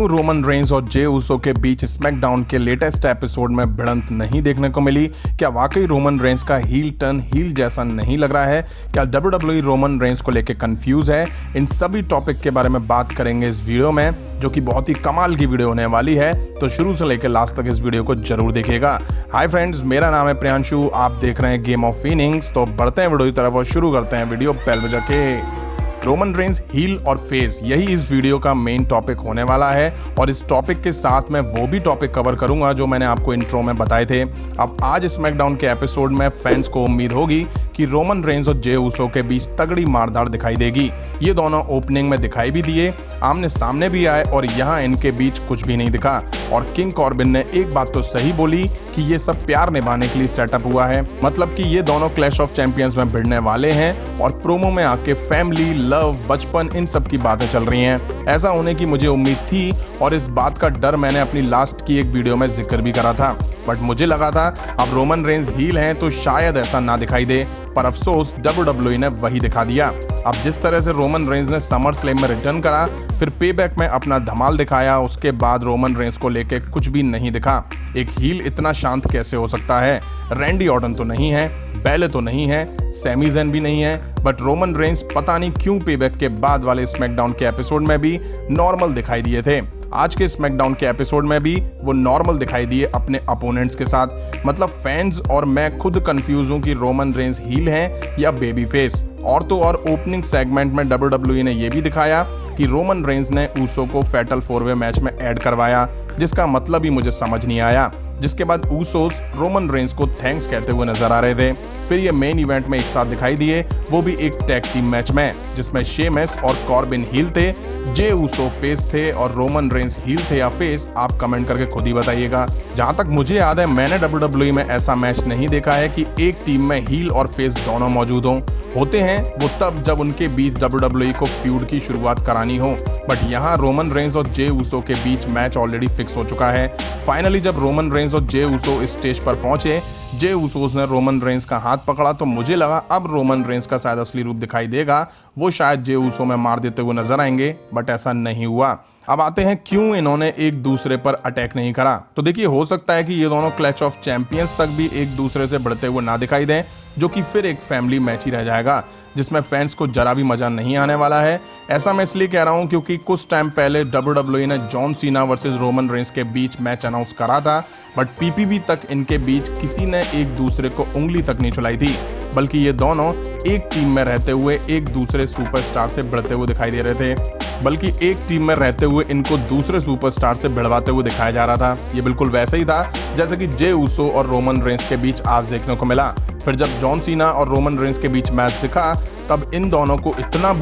क्यों Roman Reigns और Jey Uso के बीच स्मैकडाउन के लेटेस्ट एपिसोड में भिड़ंत नहीं देखने को मिली? क्या वाकई रोमन रेंस का हील टर्न हील जैसा नहीं लग रहा है? क्या WWE रोमन रेंस को लेकर कंफ्यूज है? इन सभी टॉपिक के बारे में बात करेंगे इस वीडियो में, जो कि बहुत ही कमाल की वीडियो होने वाली है। तो शुरू से लेकर लास्ट तक इस वीडियो को जरूर देखिएगा। हाय फ्रेंड्स, मेरा नाम है प्रियांशु, आप देख रहे हैं गेम ऑफ इनिंग्स। तो बढ़ते हैं वीडियो की तरफ और शुरू करते हैं वीडियो बेल बजा के। रोमन रेंस हील और फेस, यही इस वीडियो का मेन टॉपिक होने वाला है। और इस टॉपिक के साथ मैं वो भी टॉपिक कवर करूंगा जो मैंने आपको इंट्रो में बताए थे। अब आज स्मैकडाउन के एपिसोड में फैंस को उम्मीद होगी कि रोमन रेंस और जे ऊसो के बीच तगड़ी मारधाड़ दिखाई देगी। ये दोनों ओपनिंग में दिखाई भी दिए, आमने सामने भी आए, और यहाँ इनके बीच कुछ भी नहीं दिखा। और किंग कॉर्बिन ने एक बात तो सही बोली कि ये सब प्यार निभाने के लिए सेटअप हुआ है। मतलब कि ये दोनों क्लैश ऑफ चैंपियंस में भिड़ने वाले हैं और प्रोमो में आके फैमिली, लव, बचपन, इन सब की बातें चल रही हैं। ऐसा होने की मुझे उम्मीद थी और इस बात का डर मैंने अपनी लास्ट की एक वीडियो में जिक्र भी करा था। बट मुझे लगा था अब रोमन रेंस हील हैं तो शायद ऐसा ना दिखाई दे, पर अफसोस WWE ने वही दिखा दिया। अब जिस तरह से रोमन रेंस ने समर स्लैम में रिटर्न करा, फिर पेबैक में अपना धमाल दिखाया, उसके बाद रोमन रेंस को लेके कुछ भी नहीं दिखा। एक हील इतना शांत कैसे हो सकता है? रैंडी ऑर्टन तो नहीं है, बैले तो नहीं है, सैमी ज़ैन भी नहीं है, बट रोमन रेंस पता नहीं क्यों पेबैक के बाद वाले स्मैकडाउन के एपिसोड में भी नॉर्मल दिखाई दिए थे। आज के स्मैकडाउन के एपिसोड में भी वो नॉर्मल दिखाई दिए अपने अपोनेंट्स के साथ। मतलब फैंस और मैं खुद कंफ्यूज हूं कि रोमन रेंस हील है या बेबी फेस। और तो और ओपनिंग सेगमेंट में WWE ने यह भी दिखाया कि रोमन रेंस ने ऊसो को फैटल 4-वे मैच में ऐड करवाया, जिसका मतलब ही मुझे समझ नहीं आया। जिसके बाद ऊसोस रोमन रेंस को थैंक्स कहते हुए नजर आ रहे थे। फिर ये मेन इवेंट में एक साथ दिखाई दिए, वो भी एक टैग टीम मैच में, जिसमें शेमस और कॉर्बिन हील थे, जे ऊसो फेस थे और रोमन रेंस हील थे या फेस, आप कमेंट करके खुद ही बताइएगा। जहां तक मुझे याद है, मैंने WWE में ऐसा मैच नहीं देखा है कि एक टीम में हील और फेस दोनों मौजूद हों। होते हैं वो तब जब उनके बीच WWE को फ्यूड की शुरुआत करानी हो, बट यहाँ रोमन रेंस और जे ऊसो के बीच मैच ऑलरेडी फिक्स हो चुका है। फाइनली जब रोमन रेंस और जे ऊसो इस स्टेज पर पहुंचे, जे ऊसोस ने रोमन रेंस का हाथ पकड़ा, तो मुझे लगा अब रोमन रेंस का शायद असली रूप दिखाई देगा, वो शायद जे ऊसो में मार देते हुए नजर आएंगे, बट ऐसा नहीं हुआ। अब आते हैं क्यों इन्होंने एक दूसरे पर अटैक नहीं करा। तो देखिए, हो सकता है कि ये दोनों क्लैश ऑफ चैंपियंस तक भी एक दूसरे से बढ़ते हुए ना दिखाई दें, जो कि फिर एक फैमिली मैच ही रह जाएगा, जिसमें फैंस को जरा भी मजा नहीं आने वाला है। ऐसा मैं इसलिए कह रहा हूं क्योंकि कुछ टाइम पहले WWE ने John Cena versus Roman Reigns के बीच मैच अनाउंस करा था, बट PPV तक इनके बीच किसी ने एक दूसरे को उंगली तक नहीं चलाई थी, बल्कि ये दोनों एक टीम में रहते हुए एक दूसरे सुपरस्टार से भिड़ते हुए दिखाई दे रहे थे। बल्कि एक टीम में रहते हुए इनको दूसरे सुपरस्टार से भिड़वाते हुए दिखाया जा रहा था। ये बिल्कुल वैसे ही था जैसे कि जे ऊसो और रोमन रेंस के बीच आज देखने को मिला। फिर जब जॉन सीना और रोमन रेंस के बीच मैच दिखा, तब इन दोनों को इतना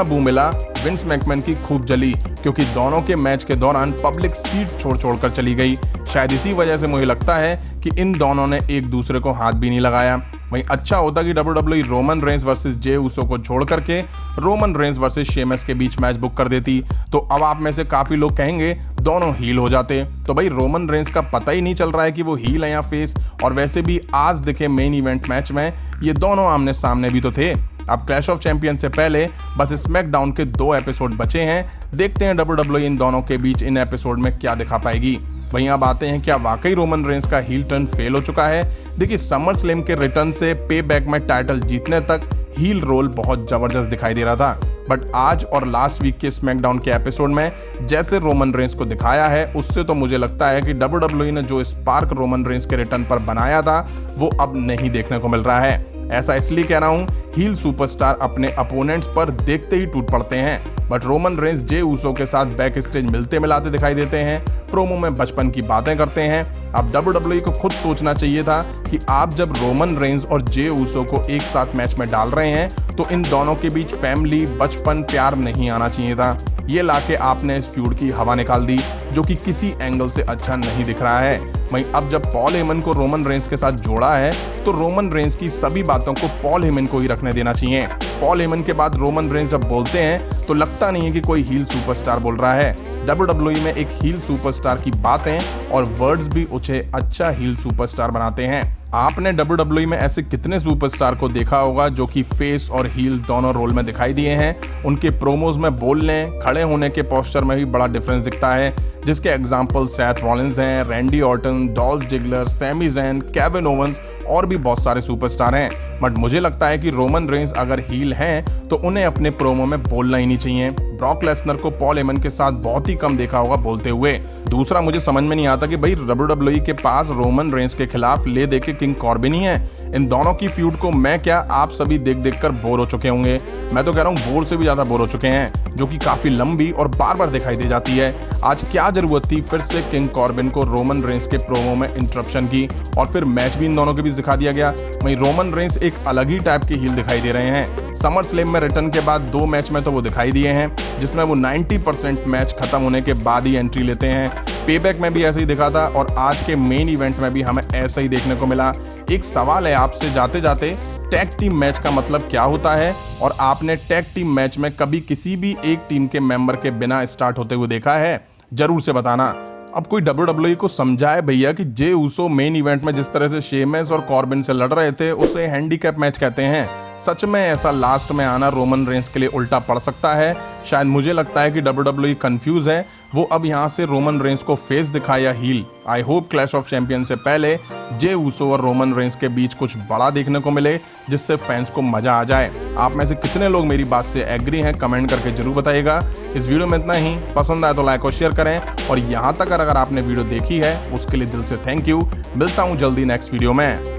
बू मिला, विंस मैकमैन की खूब जली, क्योंकि दोनों के मैच के दौरान पब्लिक सीट छोड़ कर चली गई। शायद इसी वजह से मुझे लगता है कि इन दोनों ने एक दूसरे को हाथ भी नहीं लगाया। वहीं अच्छा होता कि WWE Roman Reigns versus Jey Uso को छोड़ करके रोमन रेंस वर्सेस शेमस के बीच मैच बुक कर देती, तो अब आप में से काफी लोग कहेंगे दोनों हील हो जाते। तो भाई रोमन रेंस का पता ही नहीं चल रहा है कि वो हील है या फेस। और वैसे भी आज दिखे मेन इवेंट मैच में ये दोनों आमने सामने भी तो थे। अब क्लैश ऑफ चैंपियन से पहले बस स्मैकडाउन के 2 एपिसोड बचे हैं। देखते हैं WWE इन दोनों के बीच इन एपिसोड में क्या दिखा पाएगी। वहीं अब आते हैं, क्या वाकई रोमन रेंस का हील टर्न फेल हो चुका है? देखिए, समर स्लैम के रिटर्न से पेबैक में टाइटल जीतने तक हील रोल बहुत जबरदस्त दिखाई दे रहा था, बट आज और लास्ट वीक के स्मैकडाउन के एपिसोड में जैसे रोमन रेंस को दिखाया है, उससे तो मुझे लगता है कि WWE ने जो स्पार्क रोमन रेंस के रिटर्न पर बनाया था, वो अब नहीं देखने को मिल रहा है। ऐसा इसलिए कह रहा हूं, हील सुपरस्टार अपने अपोनेंट्स पर देखते ही टूट पड़ते हैं, but Roman Reigns Jey Uso के साथ बैक स्टेज मिलते मिलाते दिखाई देते हैं, प्रोमो में बचपन की बातें करते हैं। अब WWE को खुद सोचना चाहिए था कि आप जब रोमन रेंस और जे ऊसो को एक साथ मैच में डाल रहे हैं, तो इन दोनों के बीच फैमिली, बचपन, प्यार नहीं आना चाहिए था। ये लाके आपने इस फ्यूड की हवा निकाल दी, जो कि किसी एंगल से अच्छा नहीं दिख रहा है। वहीं अब जब पॉल हेमन को रोमन रेंस के साथ जोड़ा है, तो रोमन रेंस की सभी बातों को पॉल हेमन को ही रखने देना चाहिए। पॉल हेमन के बाद रोमन रेंस जब बोलते हैं तो लगता नहीं है कि कोई हील सुपरस्टार बोल रहा है। WWE में एक हील सुपरस्टार की बातें और वर्ड्स भी उसे अच्छा हील सुपरस्टार बनाते हैं। आपने WWE में ऐसे कितने सुपरस्टार को देखा होगा जो कि फेस और हील दोनों रोल में दिखाई दिए हैं। उनके प्रोमोज में बोलने, खड़े होने के पोस्चर में भी बड़ा डिफरेंस दिखता है, जिसके एग्जांपल सेथ रॉलिंस हैं, Randy Orton, Dolph Ziggler, Sami Zayn, Kevin Owens और भी बहुत सारे सुपरस्टार हैं। बट मुझे लगता है कि रोमन रेंस अगर हील हैं तो उन्हें अपने प्रोमो में बोलना ही नहीं चाहिए। ब्रॉक लेसनर को पॉल हेमन के साथ बहुत ही कम देखा होगा बोलते हुए। दूसरा, मुझे समझ में नहीं आता कि भाई WWE के पास रोमन रेंस के खिलाफ ले दे के किंग कॉर्बिन ही है। इन दोनों की फ्यूड को मैं क्या आप सभी देख देख कर बोर हो चुके होंगे। मैं तो कह रहा हूँ बोर से भी ज्यादा बोर हो चुके हैं, जो कि काफी लंबी और बार बार दिखाई दे जाती है। आज क्या जरूरत थी फिर से किंग कॉर्बिन को रोमन रेंस के प्रोमो में इंटरप्शन की, और फिर मैच भी इन दोनों के बीच दिखा दिया गया। वहीं रोमन रेंस एक अलग ही टाइप की हील दिखाई दे रहे हैं। समर स्लैम में रिटर्न के बाद 2 मैच में तो वो दिखाई दिए हैं, जिसमें वो 90% मैच खत्म होने के बाद ही एंट्री लेते हैं। पेबैक में भी ऐसे ही दिखा था और आज के मेन इवेंट में भी हमें ऐसा ही देखने को मिला। एक सवाल है आपसे जाते जाते, टैग टीम मैच का मतलब क्या होता है, और आपने टैग टीम मैच में कभी किसी भी एक टीम के मेंबर के बिना स्टार्ट होते हुए देखा है? जरूर से बताना। अब कोई WWE को समझाए भैया कि जे ऊसो मेन इवेंट में जिस तरह से शेमस और कॉर्बिन से लड़ रहे थे उसे हैंडीकैप मैच कहते हैं। सच में ऐसा लास्ट में आना रोमन रेंस के लिए उल्टा पड़ सकता है। शायद मुझे लगता है कि WWE कंफ्यूज है, वो अब यहाँ से रोमन रेंस को फेस दिखाए या heel. I hope clash of champion से पहले जे ऊसो और रोमन रेंस के बीच कुछ बड़ा देखने को मिले, जिससे फैंस को मजा आ जाए। आप में से कितने लोग मेरी बात से एग्री हैं, कमेंट करके जरूर बताइएगा। इस वीडियो में इतना ही। पसंद आए तो लाइक और शेयर करें, और यहाँ तक अगर आपने वीडियो देखी है उसके लिए दिल से थैंक यू। मिलता हूँ जल्दी नेक्स्ट वीडियो में।